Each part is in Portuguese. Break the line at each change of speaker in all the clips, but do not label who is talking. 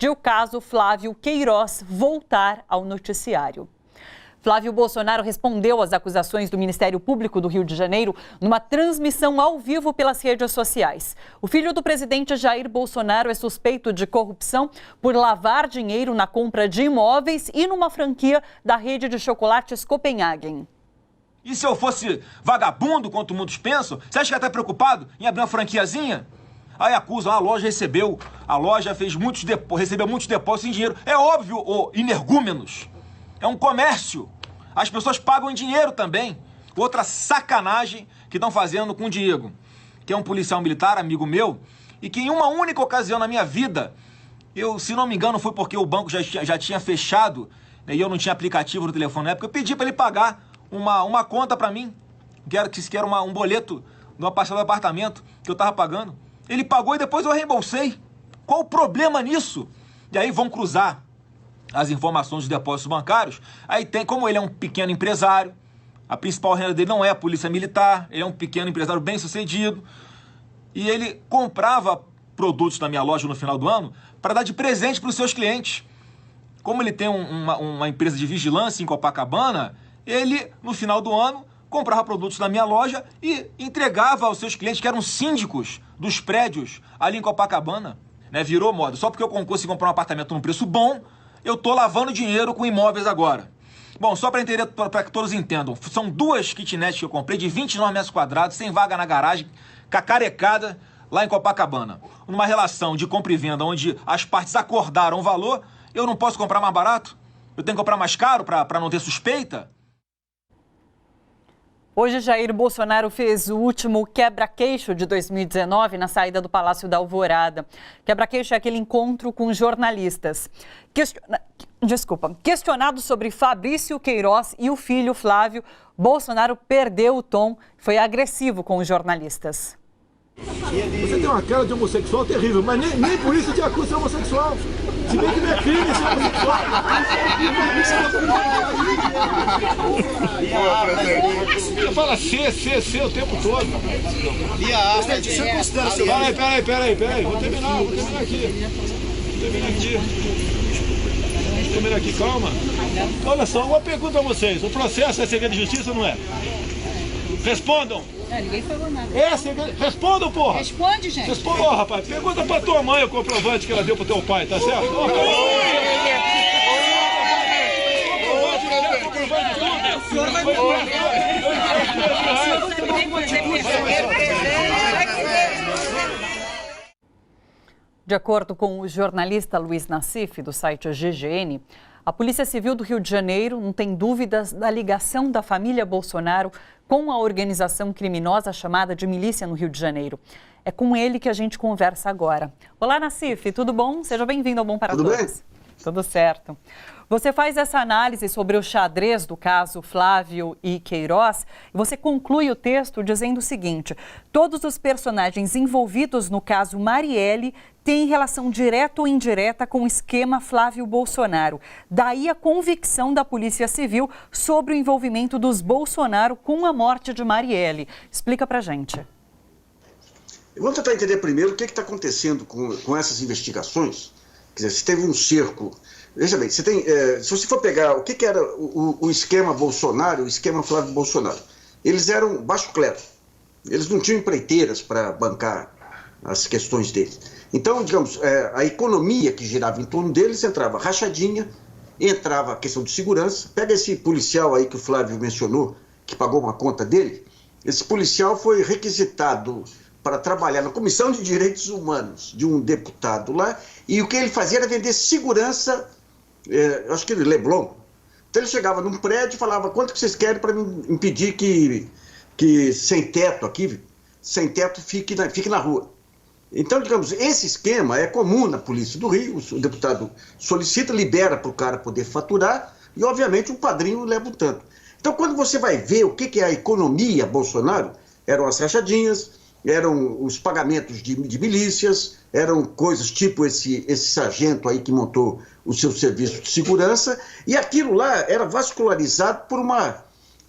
de o caso Flávio Queiroz voltar ao noticiário. Flávio Bolsonaro respondeu às acusações do Ministério Público do Rio de Janeiro numa transmissão ao vivo pelas redes sociais. O filho do presidente Jair Bolsonaro é suspeito de corrupção por lavar dinheiro na compra de imóveis e numa franquia da rede de chocolates Copenhagen.
E se eu fosse vagabundo, quanto muitos pensam, você acha que ia estar preocupado em abrir uma franquiazinha? Aí acusam, a loja recebeu, a loja recebeu muitos depósitos em dinheiro. É óbvio, ô energúmenos. É um comércio. As pessoas pagam em dinheiro também. Outra sacanagem que estão fazendo com o Diego, que é um policial militar, amigo meu, e que em uma única ocasião na minha vida, se não me engano, foi porque o banco já tinha fechado, né, e eu não tinha aplicativo no telefone na época, eu pedi para ele pagar uma conta para mim, que era um boleto de uma parcela do apartamento que eu estava pagando. Ele pagou e depois eu reembolsei. Qual o problema nisso? E aí vão cruzar as informações dos depósitos bancários. Aí tem, como ele é um pequeno empresário, a principal renda dele não é a polícia militar, ele é um pequeno empresário bem sucedido, e ele comprava produtos na minha loja no final do ano para dar de presente para os seus clientes. Como ele tem uma empresa de vigilância em Copacabana, ele, no final do ano, comprava produtos na minha loja e entregava aos seus clientes, que eram síndicos dos prédios ali em Copacabana. Né? Virou moda. Só porque eu consegui comprar um apartamento num preço bom, eu tô lavando dinheiro com imóveis agora. Bom, só para entender, para que todos entendam, são 2 kitnets que eu comprei de 29 metros quadrados, sem vaga na garagem, cacarecada, lá em Copacabana. Numa relação de compra e venda, onde as partes acordaram o valor, eu não posso comprar mais barato? Eu tenho que comprar mais caro para não ter suspeita?
Hoje, Jair Bolsonaro fez o último quebra-queixo de 2019 na saída do Palácio da Alvorada. Quebra-queixo é aquele encontro com jornalistas. Questionado sobre Fabrício Queiroz e o filho Flávio, Bolsonaro perdeu o tom e foi agressivo com os jornalistas.
Você tem uma cara de homossexual terrível, mas nem por isso te acusa de homossexual. Se bem que não é crime ser homossexual. Você fala C o tempo todo.
E a arte, você considera seu...
Peraí. Vou terminar aqui. Terminar aqui, calma. Olha só, uma pergunta a vocês. O processo é segredo de justiça ou não é? Respondam.
Ninguém falou nada.
Respondam, porra.
Responde, gente.
Responda, rapaz. Pergunta pra tua mãe o comprovante que ela deu pro teu pai, tá certo?
O senhor vai
De acordo com o jornalista Luiz Nassif, do site GGN, a Polícia Civil do Rio de Janeiro não tem dúvidas da ligação da família Bolsonaro com a organização criminosa chamada de Milícia no Rio de Janeiro. É com ele que a gente conversa agora. Olá, Nassif, tudo bom? Seja bem-vindo ao Bom para Todos. Tudo bem? Tudo certo. Você faz essa análise sobre o xadrez do caso Flávio e Queiroz e você conclui o texto dizendo o seguinte: todos os personagens envolvidos no caso Marielle têm relação direta ou indireta com o esquema Flávio Bolsonaro. Daí a convicção da Polícia Civil sobre o envolvimento dos Bolsonaro com a morte de Marielle. Explica pra gente.
Vamos tentar entender primeiro o que está acontecendo com essas investigações. Quer dizer, se teve um cerco... Veja bem, se você for pegar o que era o esquema Bolsonaro, o esquema Flávio Bolsonaro, eles eram baixo clero. Eles não tinham empreiteiras para bancar as questões deles. Então, digamos, a economia que girava em torno deles entrava rachadinha, entrava a questão de segurança. Pega esse policial aí que o Flávio mencionou, que pagou uma conta dele. Esse policial foi requisitado para trabalhar na Comissão de Direitos Humanos de um deputado lá, e o que ele fazia era vender segurança, acho que Leblon. Então ele chegava num prédio e falava: quanto que vocês querem para me impedir que sem teto fique na rua. Então, digamos, esse esquema é comum na Polícia do Rio. O deputado solicita, libera para o cara poder faturar e, obviamente, o padrinho leva um tanto. Então, quando você vai ver o que é a economia Bolsonaro, eram as rachadinhas, eram os pagamentos de milícias, eram coisas tipo esse sargento aí que montou o seu serviço de segurança, e aquilo lá era vascularizado por uma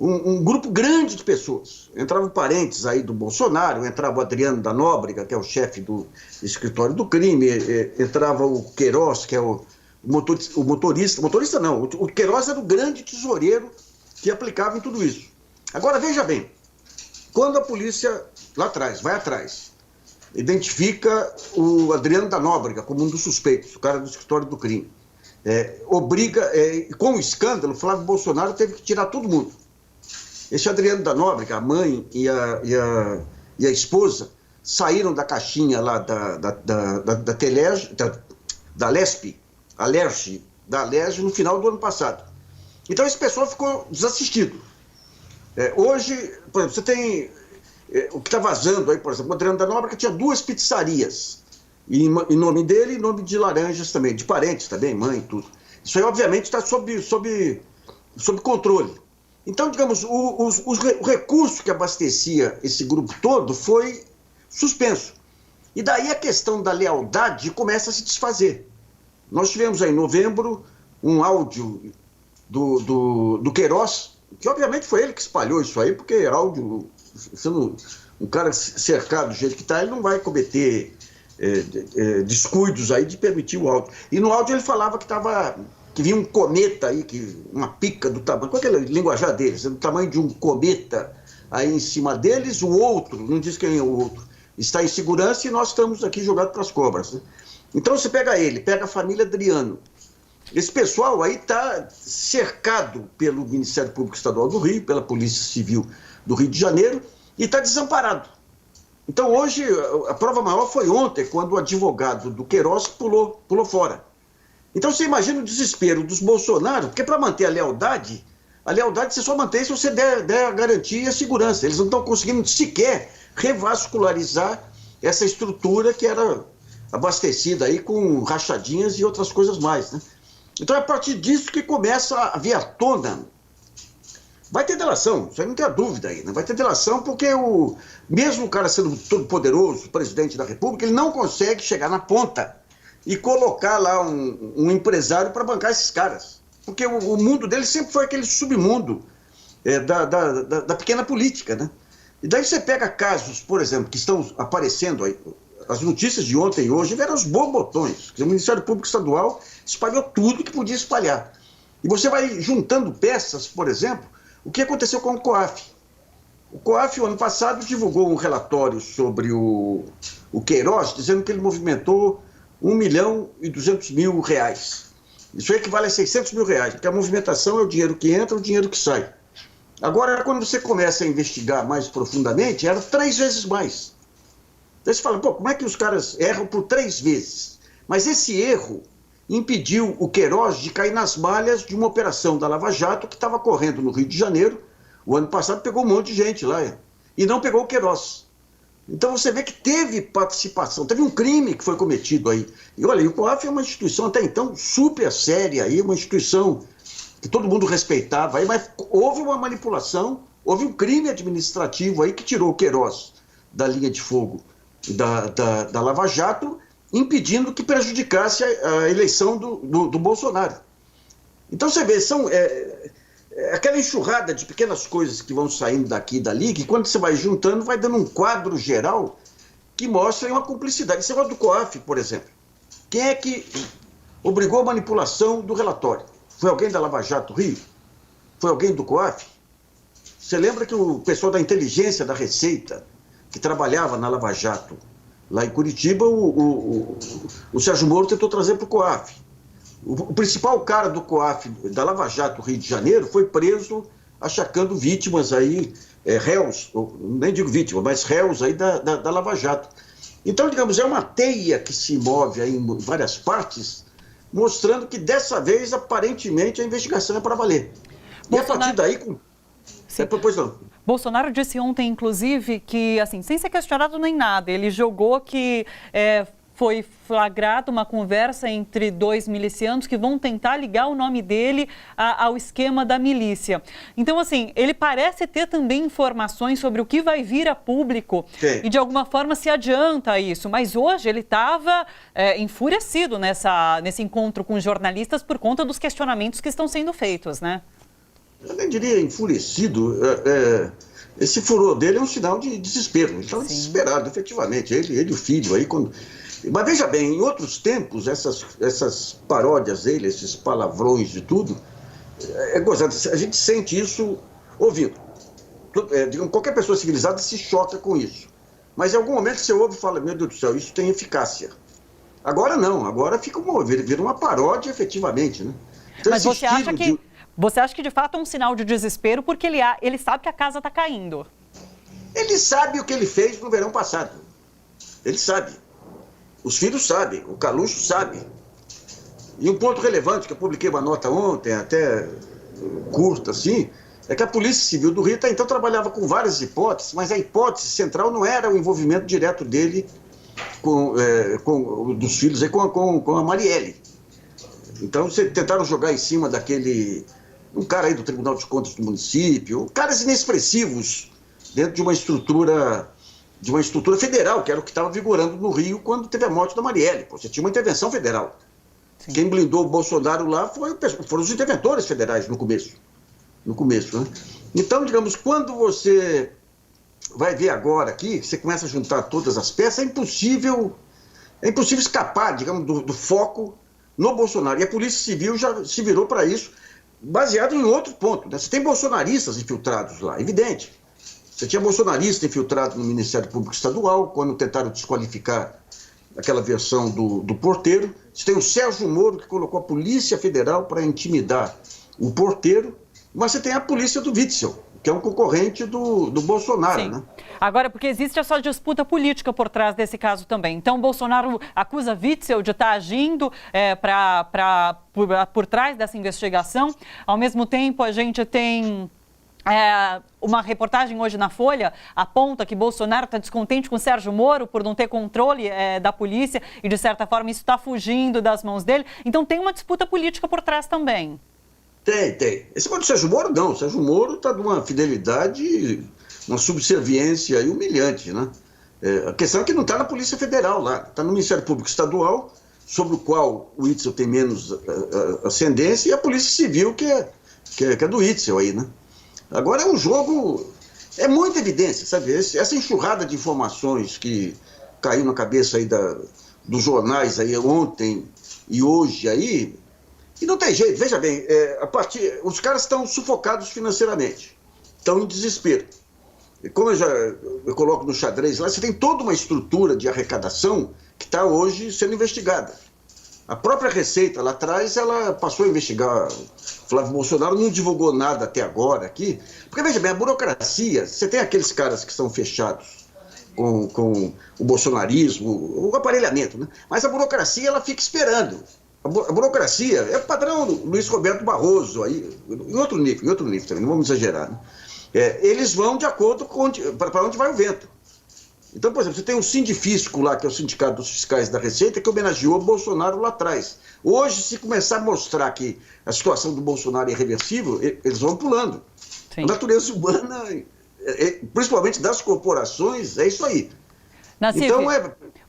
um grupo grande de pessoas. Entravam parentes aí do Bolsonaro, entrava o Adriano da Nóbrega, que é o chefe do escritório do crime, entrava o Queiroz, que é o motorista não, o Queiroz era o grande tesoureiro que aplicava em tudo isso. Agora, veja bem, quando a polícia, lá atrás, vai atrás, identifica o Adriano da Nóbrega como um dos suspeitos, o cara do escritório do crime, com o escândalo, Flávio Bolsonaro teve que tirar todo mundo. Esse Adriano da Nóbrega, a mãe e a esposa, saíram da caixinha lá da Telege, da Lesp, a Lerche, da Alerj no final do ano passado. Então esse pessoal ficou desassistido. Hoje, por exemplo, você tem o que está vazando aí, por exemplo, o Adriano da Nóbrega tinha 2 pizzarias, em nome dele e em nome de Laranjas também, de parentes também, mãe e tudo. Isso aí, obviamente, está sob controle. Então, digamos, o recurso que abastecia esse grupo todo foi suspenso. E daí a questão da lealdade começa a se desfazer. Nós tivemos aí em novembro um áudio do Queiroz, que obviamente foi ele que espalhou isso aí, porque áudio, sendo um cara cercado do jeito que está, ele não vai cometer descuidos aí de permitir o áudio. E no áudio ele falava que vinha um cometa aí, uma pica do tamanho, qual é aquele linguajar deles? Do tamanho de um cometa aí em cima deles, o outro, não diz quem é o outro, está em segurança e nós estamos aqui jogados para as cobras, né? Então você pega a família Adriano. Esse pessoal aí está cercado pelo Ministério Público Estadual do Rio, pela Polícia Civil do Rio de Janeiro, e está desamparado. Então hoje, a prova maior foi ontem, quando o advogado do Queiroz pulou fora. Então você imagina o desespero dos Bolsonaro, porque para manter a lealdade você só mantém se você der a garantia e a segurança. Eles não estão conseguindo sequer revascularizar essa estrutura que era abastecida aí com rachadinhas e outras coisas mais, né? Então é a partir disso que começa a vir à tona. Vai ter delação, isso aí não tem a dúvida aí, né? Vai ter delação porque mesmo o cara sendo todo poderoso, presidente da República, ele não consegue chegar na ponta e colocar lá um empresário para bancar esses caras. Porque o mundo dele sempre foi aquele submundo da pequena política, né? E daí você pega casos, por exemplo, que estão aparecendo aí, as notícias de ontem e hoje eram os bombotões. O Ministério Público Estadual espalhou tudo que podia espalhar. E você vai juntando peças, por exemplo, o que aconteceu com o COAF. O COAF, o ano passado, divulgou um relatório sobre o Queiroz, dizendo que ele movimentou R$1.200.000. Isso equivale a R$600 mil, porque a movimentação é o dinheiro que entra, o dinheiro que sai. Agora, quando você começa a investigar mais profundamente, era 3 vezes mais. Então você fala, como é que os caras erram por 3 vezes? Mas esse erro impediu o Queiroz de cair nas malhas de uma operação da Lava Jato que estava correndo no Rio de Janeiro. O ano passado pegou um monte de gente lá e não pegou o Queiroz. Então você vê que teve participação, teve um crime que foi cometido aí. E olha, o COAF é uma instituição até então super séria, aí, uma instituição que todo mundo respeitava, aí, mas houve uma manipulação, houve um crime administrativo aí que tirou o Queiroz da linha de fogo da Lava Jato, impedindo que prejudicasse a eleição do Bolsonaro. Então você vê, são aquela enxurrada de pequenas coisas que vão saindo daqui e dali, que quando você vai juntando, vai dando um quadro geral que mostra uma cumplicidade. Esse negócio do COAF, por exemplo. Quem é que obrigou a manipulação do relatório? Foi alguém da Lava Jato Rio? Foi alguém do COAF? Você lembra que o pessoal da inteligência da Receita, que trabalhava na Lava Jato, lá em Curitiba, o Sérgio Moro tentou trazer para o COAF. O principal cara do COAF, da Lava Jato Rio de Janeiro, foi preso achacando vítimas aí, réus, nem digo vítimas, mas réus aí da Lava Jato. Então, digamos, é uma teia que se move aí em várias partes, mostrando que dessa vez, aparentemente, a investigação é para valer. E a partir daí... Pois não.
Bolsonaro disse ontem, inclusive, que, assim, sem ser questionado nem nada, ele jogou que foi flagrada uma conversa entre 2 milicianos que vão tentar ligar o nome dele ao esquema da milícia. Então, assim, ele parece ter também informações sobre o que vai vir a público e, de alguma forma, se adianta a isso. Mas hoje ele estava enfurecido nesse encontro com jornalistas por conta dos questionamentos que estão sendo feitos, né?
eu nem diria enfurecido, esse furor dele é um sinal de desespero. Ele estava desesperado, efetivamente, ele e o filho aí. Mas veja bem, em outros tempos, essas paródias dele, esses palavrões e tudo, é gozado. A gente sente isso ouvindo. Digamos, qualquer pessoa civilizada se choca com isso. Mas em algum momento você ouve e fala, meu Deus do céu, isso tem eficácia. Agora não, agora vira uma paródia efetivamente, né? Então,
mas você acha que de fato é um sinal de desespero porque ele sabe que a casa está caindo?
Ele sabe o que ele fez no verão passado. Ele sabe. Os filhos sabem, o Calucho sabe. E um ponto relevante, que eu publiquei uma nota ontem, até curta assim, é que a Polícia Civil do Rio então trabalhava com várias hipóteses, mas a hipótese central não era o envolvimento direto dele dos filhos com a Marielle. Então, tentaram jogar em cima um cara aí do Tribunal de Contas do município, caras inexpressivos dentro de uma estrutura federal, que era o que estava vigorando no Rio quando teve a morte da Marielle. Você tinha uma intervenção federal. Sim. Quem blindou o Bolsonaro lá foram os interventores federais no começo. Né? Então, digamos, quando você vai ver agora aqui, você começa a juntar todas as peças, é impossível escapar, digamos, do foco no Bolsonaro. E a Polícia Civil já se virou para isso, baseado em outro ponto, né? Você tem bolsonaristas infiltrados lá, evidente. Você tinha bolsonarista infiltrado no Ministério Público Estadual, quando tentaram desqualificar aquela versão do porteiro. Você tem o Sérgio Moro, que colocou a Polícia Federal para intimidar o porteiro. Mas você tem a polícia do Witzel, que é um concorrente do Bolsonaro, né?
Agora, porque existe essa disputa política por trás desse caso também. Então, o Bolsonaro acusa Witzel de estar agindo por trás dessa investigação. Ao mesmo tempo, a gente tem uma reportagem hoje na Folha, aponta que Bolsonaro está descontente com Sérgio Moro por não ter controle da polícia e, de certa forma, isso está fugindo das mãos dele. Então, tem uma disputa política por trás também.
Tem. Esse ponto do Sérgio Moro, não. O Sérgio Moro está de uma fidelidade, uma subserviência humilhante, né? A questão é que não está na Polícia Federal lá, está no Ministério Público Estadual, sobre o qual o Witzel tem menos ascendência, e a Polícia Civil, que é do Witzel aí, né? Agora é um jogo, é muita evidência, sabe? Essa enxurrada de informações que caiu na cabeça aí dos jornais aí ontem e hoje aí, e não tem jeito, veja bem, os caras estão sufocados financeiramente, estão em desespero. E como eu coloco no xadrez lá, você tem toda uma estrutura de arrecadação que está hoje sendo investigada. A própria Receita lá atrás, ela passou a investigar Flávio Bolsonaro, não divulgou nada até agora aqui. Porque veja bem, a burocracia, você tem aqueles caras que são fechados com o bolsonarismo, o aparelhamento, né? Mas a burocracia, ela fica esperando. A burocracia é o padrão do Luiz Roberto Barroso, aí, em outro nível também, não vamos exagerar, né? Eles vão de acordo com para onde vai o vento. Então, por exemplo, você tem um sindifisco lá, que é o Sindicato dos Fiscais da Receita, que homenageou o Bolsonaro lá atrás. Hoje, se começar a mostrar que a situação do Bolsonaro é irreversível, eles vão pulando. Sim. A natureza humana, principalmente das corporações, é isso aí.
Nassif,
então,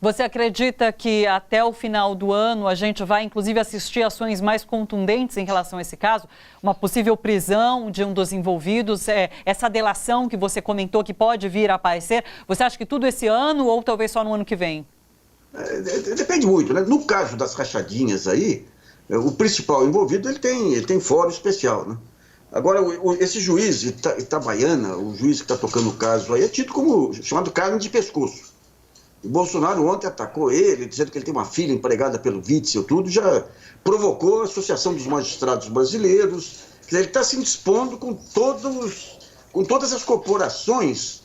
você acredita que até o final do ano a gente vai, inclusive, assistir ações mais contundentes em relação a esse caso? Uma possível prisão de um dos envolvidos, essa delação que você comentou que pode vir a aparecer, você acha que tudo esse ano ou talvez só no ano que vem?
Depende muito, né? No caso das rachadinhas aí, o principal envolvido ele tem fórum especial, né? Agora, esse juiz Itabaiana, o juiz que está tocando o caso aí, é tido como chamado carne de pescoço. O Bolsonaro ontem atacou ele, dizendo que ele tem uma filha empregada pelo Witzel, tudo, já provocou a Associação dos Magistrados Brasileiros. Quer dizer, ele está se indispondo com todas as corporações.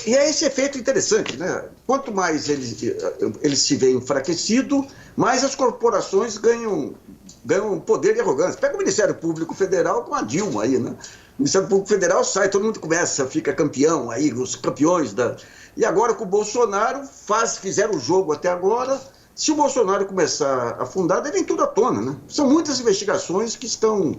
E é esse efeito interessante, né? Quanto mais ele se vê enfraquecido, mais as corporações ganham poder e arrogância. Pega o Ministério Público Federal com a Dilma aí, né? O Ministério Público Federal sai, todo mundo fica campeão aí, os campeões da... E agora com o Bolsonaro, fizeram o jogo até agora. Se o Bolsonaro começar a afundar, vem tudo à tona, né? São muitas investigações que estão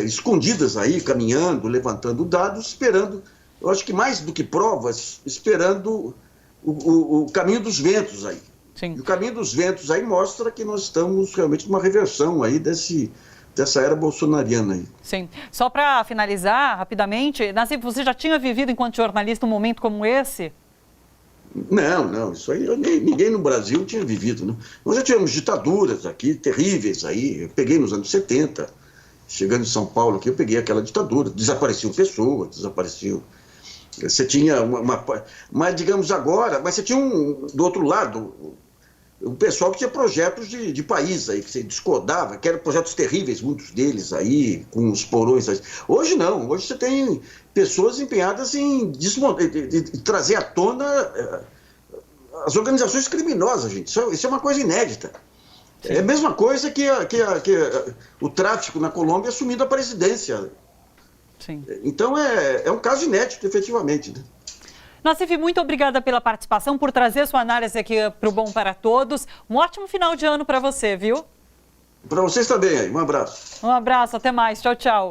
escondidas aí, caminhando, levantando dados, esperando, eu acho que mais do que provas, esperando o caminho dos ventos aí. Sim. E o caminho dos ventos aí mostra que nós estamos realmente numa reversão aí dessa era bolsonariana aí.
Sim. Só para finalizar, rapidamente, Nassif, você já tinha vivido enquanto jornalista um momento como esse?
Não, isso aí ninguém no Brasil tinha vivido, né? Nós já tivemos ditaduras aqui, terríveis aí, eu peguei nos anos 70, chegando em São Paulo aqui, eu peguei aquela ditadura, desapareciam pessoas, você tinha mas digamos agora, mas você tinha do outro lado, o pessoal que tinha projetos de país aí, que você discordava, que eram projetos terríveis, muitos deles aí, com os porões aí. Hoje não, hoje você tem pessoas empenhadas em trazer à tona as organizações criminosas, gente. Isso é uma coisa inédita. Sim. É a mesma coisa que o tráfico na Colômbia assumindo a presidência.
Sim.
Então é um caso inédito, efetivamente, né?
Nassif, muito obrigada pela participação, por trazer sua análise aqui para o Bom para Todos. Um ótimo final de ano para você, viu?
Para vocês também aí. Um abraço.
Um abraço, até mais. Tchau, tchau.